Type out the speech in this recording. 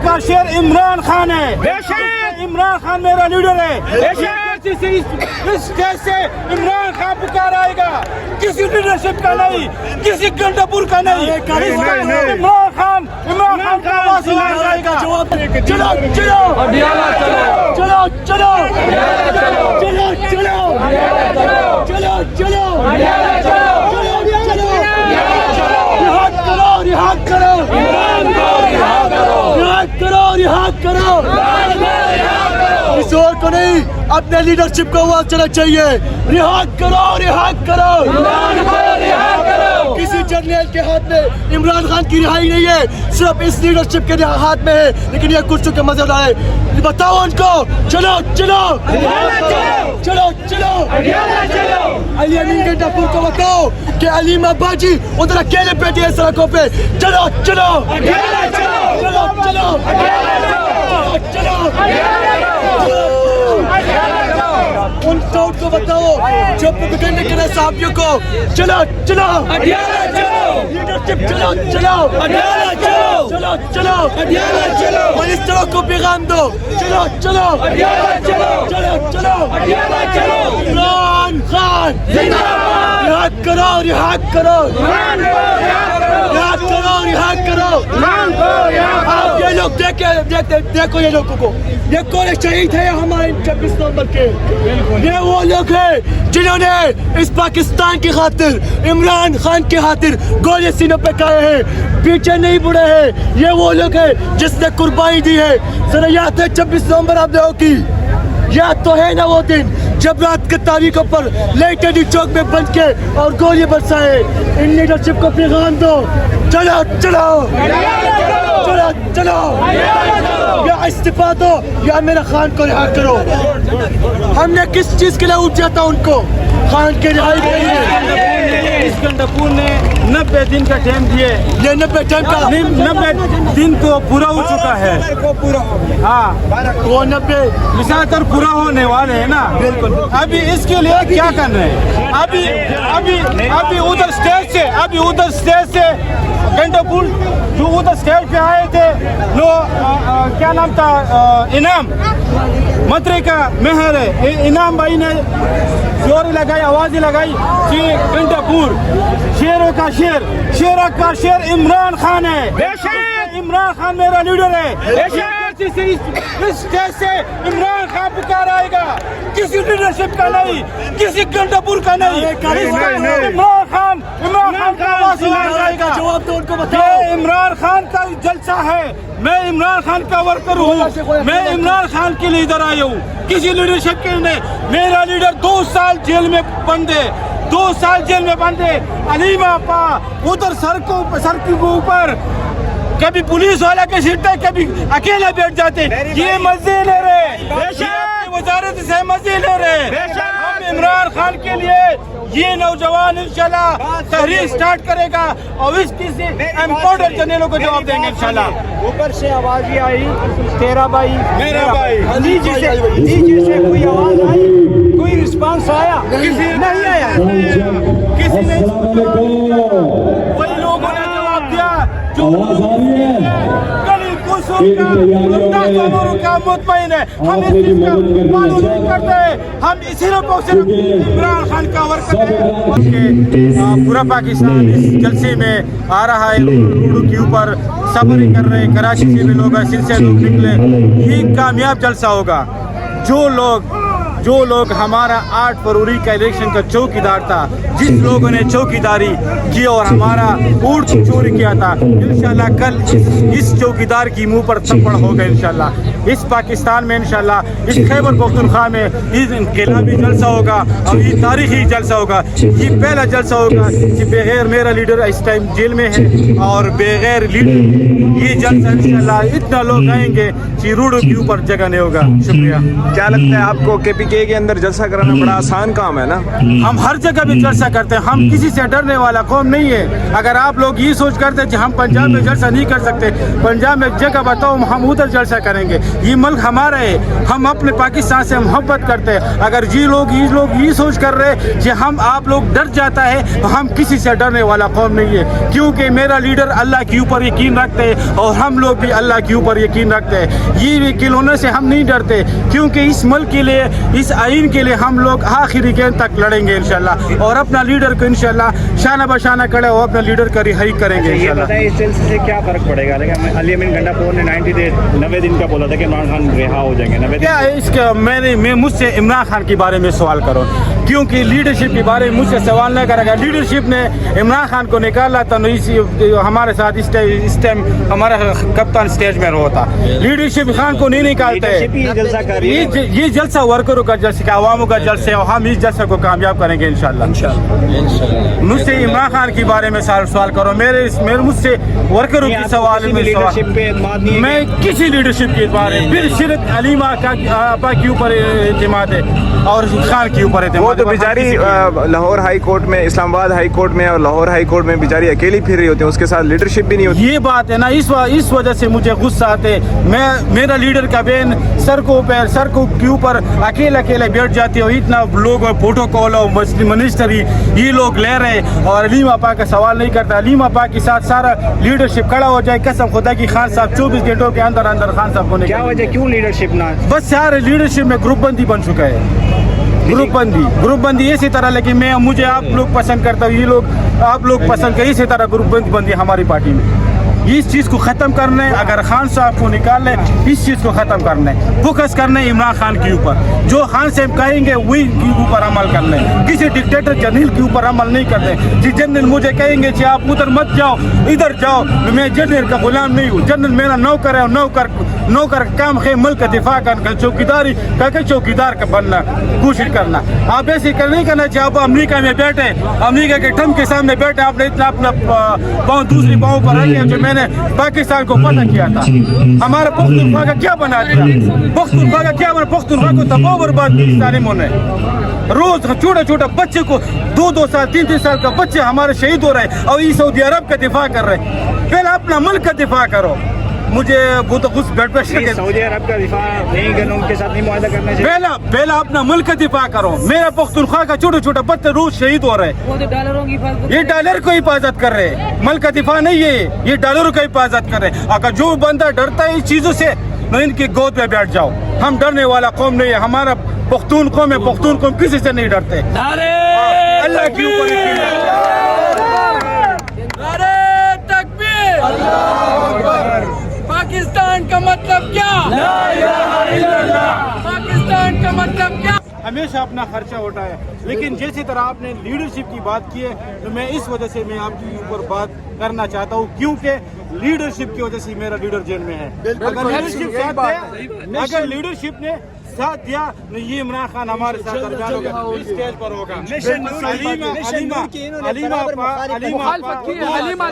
کا شیر عمران خان ہے. عمران خان میرا لیڈر ہے. اس اسٹیج سے عمران خان پکار آئے گا, کسی لیڈرشپ کا نہیں, کسی گنڈاپور کا نہیں. عمران خان کا آواز آئے گا. چلو چلو اڈیالہ چلو, چلو چلو چلو چلو چلو چلو اڈیالہ چلو, رہا کرو, عمران کو رہا کرو, رہا کرو. اس اور کو نہیں, اپنے لیڈرشپ کو آواز چلنا چاہیے. رہا کرو, رہا کرو, عمران کو رہا کرو. کسی جرنیل کے ہاتھ میں عمران خان کی رہائی نہیں ہے, صرف اس لیڈرشپ کے ہاتھ میں ہے. لیکن یہ کرسیوں کے مزے اڑائے. بتاؤ ان کو, چلو چلو چلو چلو علی امین گنڈاپور کو بتاؤ کہ علیم اباجی ادھر اکیلے بیٹھے ہیں سڑکوں پہ. چلو چلو چلو چلو چلو ان ٹاؤٹ کو بتاؤ جو پکڑنے کے لیے صحابیوں کو. چلو چلو لیڈرشپ, چلو چلو چلو چلو منسٹروں کو پیغام دو. چلو چلو چلو چلو عمران خان رہا کرو, رہا کرو, رہا کرو, رہا کرو. آپ یہ لوگ دیکھو یہ لوگوں کو, یہ کون شہید ہے ہمارے 26 نومبر کے. یہ وہ لوگ ہیں جنہوں نے اس پاکستان کی خاطر, عمران خان کی خاطر گولی سینوں پہ کھائے ہیں, پیچھے نہیں بڑھے ہیں. یہ وہ لوگ ہیں جس نے قربانی دی ہے. ذرا یاد ہے 26 نومبر آپ لوگوں کی, یاد تو ہے نا وہ دن جب رات کے تاریخوں پر لیٹڈی چوک میں بند کے اور گولی برسائے. ان لیڈرشپ کو پیغام دو. چلو چلو چلو چلو یا استعفا دو یا میرا خان کو رہا کرو. ہم نے کس چیز کے لیے اٹھا تھا ان کو, خان کے رہائی کے لیے. اس گنڈاپور نے 90 دن کا ٹائم دیے. یہ 90 دن کو پورا ہو چکا ہے. ہاں وہ 90 مثال تر پورا ہونے والے ہیں نا. بالکل. ابھی اس کے لیے کیا کرنا ہے؟ ابھی ادھر اسٹیج سے گنڈاپور جو ادھر اسٹیج پہ آئے تھے, کیا نام تھا, انعام منتری کا مہر ہے. انعام بھائی نے زور لگائی, آوازیں لگائی کہ گنڈاپور شیروں کا شیر عمران خان ہے. عمران خان میرا لیڈر ہے. اس اسٹیج سے عمران خان پکار آئے گا, کسی لیڈرشپ کا نہیں, کسی گنڈاپور کا نہیں. عمران خان کا آواز آئے گا. یہ عمران خان کا جلسہ ہے. میں عمران خان کا ورکر ہوں, میں عمران خان کے لیے ادھر آیا ہوں, کسی لیڈرشپ کے لیے. میرا لیڈر 2 سال جیل میں بند ہے, 2 سال جیل میں بند ہے. علیم آپا ادھر سڑک کے اوپر کبھی پولیس والا کے سیٹ پہ, کبھی اکیلے بیٹھ جاتے. یہ مزے لے رہے, وزارت سے مزے لے رہے. ہم عمران خان کے لیے یہ نوجوان انشاءاللہ تحریک سٹارٹ کرے گا اور اس کسی امپورٹنٹ جنرلوں کو جواب دیں گے انشاءاللہ. اوپر سے آواز یہ آئی, تیرا بھائی میرا بھائی, نیچے سے کوئی آواز آئی, کوئی رسپانس آیا نہیں آیا. کسی نے وہی لوگوں نے جواب دیا جو کا مطمئن ہے. ہم اس چیز کا معلوم نہیں کرتے, ہم اسی کو صرف عمران خان کا ورکر ہے. پورا پاکستان اس جلسے میں آ رہا ہے, روڈوں کے اوپر سفر کر رہے ہیں. کراچی سے بھی لوگ سلسلے لوگ نکلے. یہ کامیاب جلسہ ہوگا. جو لوگ ہمارا 8 فروری کا الیکشن کا چوکیدار تھا, جس لوگوں نے چوکیداری کی اور ہمارا ووٹ چوری کیا تھا, انشاءاللہ کل اس چوکیدار کی منہ پر تھپڑ ہوگا. انشاءاللہ اس پاکستان میں, انشاءاللہ اس خیبر پختونخوا میں یہ انقلابی جلسہ ہوگا اور یہ تاریخی جلسہ ہوگا. یہ پہلا جلسہ ہوگا کہ بغیر میرا لیڈر اس ٹائم جیل میں ہے اور بغیر لیڈر یہ جلسہ انشاءاللہ اتنا لوگ آئیں گے کہ روڈوں کے اوپر جگہ نہیں ہوگا. شکریہ. کیا لگتا ہے آپ کو کے پی کے PK کے اندر جلسہ کرانا بڑا آسان کام ہے نا. ہم ہر جگہ بھی جلسہ کرتے ہیں, ہم کسی سے ڈرنے والا قوم نہیں ہے. اگر آپ لوگ یہ سوچ کرتے ہیں کہ ہم پنجاب میں جلسہ نہیں کر سکتے, پنجاب میں جگہ بتاؤ ہم ادھر جلسہ کریں گے. یہ ملک ہمارا ہے, ہم اپنے پاکستان سے محبت کرتے ہیں. اگر یہ لوگ یہ سوچ کر رہے کہ ہم آپ لوگ ڈر جاتا ہے, تو ہم کسی سے ڈرنے والا قوم نہیں ہے, کیونکہ میرا لیڈر اللہ کے اوپر یقین رکھتے ہیں اور ہم لوگ بھی اللہ کے اوپر یقین رکھتے ہیں. یہ کھلونے سے ہم نہیں ڈرتے, کیونکہ اس ملک کے لیے, اس آئین کے لیے ہم لوگ آخری گیند تک لڑیں گے انشاءاللہ, اور اپنا لیڈر کو انشاءاللہ شانہ بشانہ کھڑے اور اپنا لیڈر کا رہائی کریں گے یہ انشاءاللہ. بتائیں اس جلسے سے کیا فرق پڑے گا؟ لیکن علی امین گنڈا پور نے 90 دن کا بولا تھا کہ عمران خان رہا ہو جائیں گے. 90 کیا ہے اس کا, میں مجھ سے عمران خان کے بارے میں سوال کرو, کیونکہ لیڈرشپ کے بارے میں مجھ سے سوال نہیں کرے گا. لیڈرشپ نے عمران خان کو نکالا تھا, ہمارے ساتھ اس ٹائم ہمارا کپتان اسٹیج میں ہوتا. لیڈرشپ خان کو نہیں نکالتے. یہ جلسہ کر رہی ہے, یہ جلسہ ورکروں کا جلسہ, عواموں کا جلسہ ہے, اور ہم اس جلسے کو کامیاب کریں گے انشاءاللہ. مجھ سے عمران خان کے بارے میں سوال کرو, میرے مجھ سے ورکروں کی سوال میں لیڈرشپ پہ اعتماد نہیں ہے. میں کسی لیڈرشپ کے بارے میں پھر صرف علیمہ آپا کے اوپر اعتماد ہے اور خان کے اوپر اعتماد. وہ تو بیچاری لاہور ہائی کورٹ میں, اسلام آباد ہائی کورٹ میں اور لاہور ہائی کورٹ میں بیچاری اکیلی پھر رہی ہوتی ہیں, اس کے ساتھ لیڈرشپ بھی نہیں ہوتی. یہ بات ہے نا, اس وجہ سے مجھے غصہ آتے. میرا لیڈر کا بین سڑکوں کے اوپر اکیلے بیٹھ جاتی ہے, اتنا لوگ پروٹوکول اور منسٹر یہ لوگ لے رہے, اور علیم آپا کا سوال نہیں کرتا. علیم آپا کے ساتھ سارا لیڈرشپ کھڑا ہو جائے, قسم خدا کی خان صاحب 24 گھنٹوں کے اندر خان صاحب کو کیا وجہ, کیوں لیڈرشپ نہ؟ بس سارے لیڈرشپ میں گروپ بندی بن چکا ہے. گروپ بندی اسی طرح, لیکن مجھے آپ لوگ پسند کرتا ہوں, یہ لوگ آپ لوگ پسند کریں, اسی طرح گروپ بندی ہماری پارٹی میں. اس چیز کو ختم کرنا ہے, اگر خان صاحب کو نکالنے, اس چیز کو ختم کرنا ہے, فوکس کرنا ہے عمران خان کے اوپر. جو خان صاحب کہیں گے وہی کے اوپر عمل کرنا ہے, کسی ڈکٹیٹر جنرل کے اوپر عمل نہیں کرتے. جس جنرل مجھے کہیں گے کہ آپ ادھر مت جاؤ ادھر جاؤ, میں جنرل کا غلام نہیں ہوں. جنرل میرا نوکر ہے, نوکر کام ہے ملک کا دفاع کرنا, چوکیدار کا بننا, کوشش کرنا. آپ ایسے نہیں کرنا چاہیے. آپ امریکہ میں بیٹھے, امریکہ کے ٹرمپ کے سامنے بیٹھے, آپ نے اتنا اپنا پاؤں دوسری پاؤں پر رکھے, جو میں نے پاکستان کو فتح کیا تھا. ہمارا پختونخوا کا کیا بنا دیا, پختونخوا کو تباہ برباد کی ظالموں نے. روز چھوٹے بچے کو 2 سال 3 سال کا بچے ہمارے شہید ہو رہے ہیں, اور یہ سعودی عرب کا دفاع کر رہے ہیں. پہلے اپنا ملک کا دفاع کرو. مجھے وہ تو کچھ بلڈ پریشر, سعودی عرب کا دفاع نہیں کرنا, ان کے ساتھ نہیں معاہدہ کرنا چاہیے. پہلا اپنا ملک کا دفاع کرو. میرا پختونخوا کا چھوٹے بچے روز شہید ہو رہے ہیں. یہ ڈالر کو حفاظت کر رہے ہیں, ملک کا دفاع نہیں ہے, یہ ڈالر کو حفاظت کر رہے ہیں. اگر جو بندہ ڈرتا ہے اس چیزوں سے, میں ان کی گود میں بیٹھ جاؤ. ہم ڈرنے والا قوم نہیں ہے, ہمارا پختون قوم کسی سے نہیں ڈرتے. اللہ کے اوپر یقین رکھو. پاکستان کا مطلب کیا؟ لا الہ الا اللہ. پاکستان کا مطلب کیا؟ ہمیشہ اپنا خرچہ اٹھایا, لیکن جیسی طرح آپ نے لیڈرشپ کی بات کی ہے, تو میں اس وجہ سے میں آپ کے اوپر بات کرنا چاہتا ہوں, کیونکہ لیڈرشپ کی وجہ سے میرا لیڈر جیل میں ہے. اگر لیڈرشپ نے ساتھ دیا, یہ عمران خان ہمارے ساتھ درمیان ہوگا, اسٹیج پر ہوگا. حلیمہ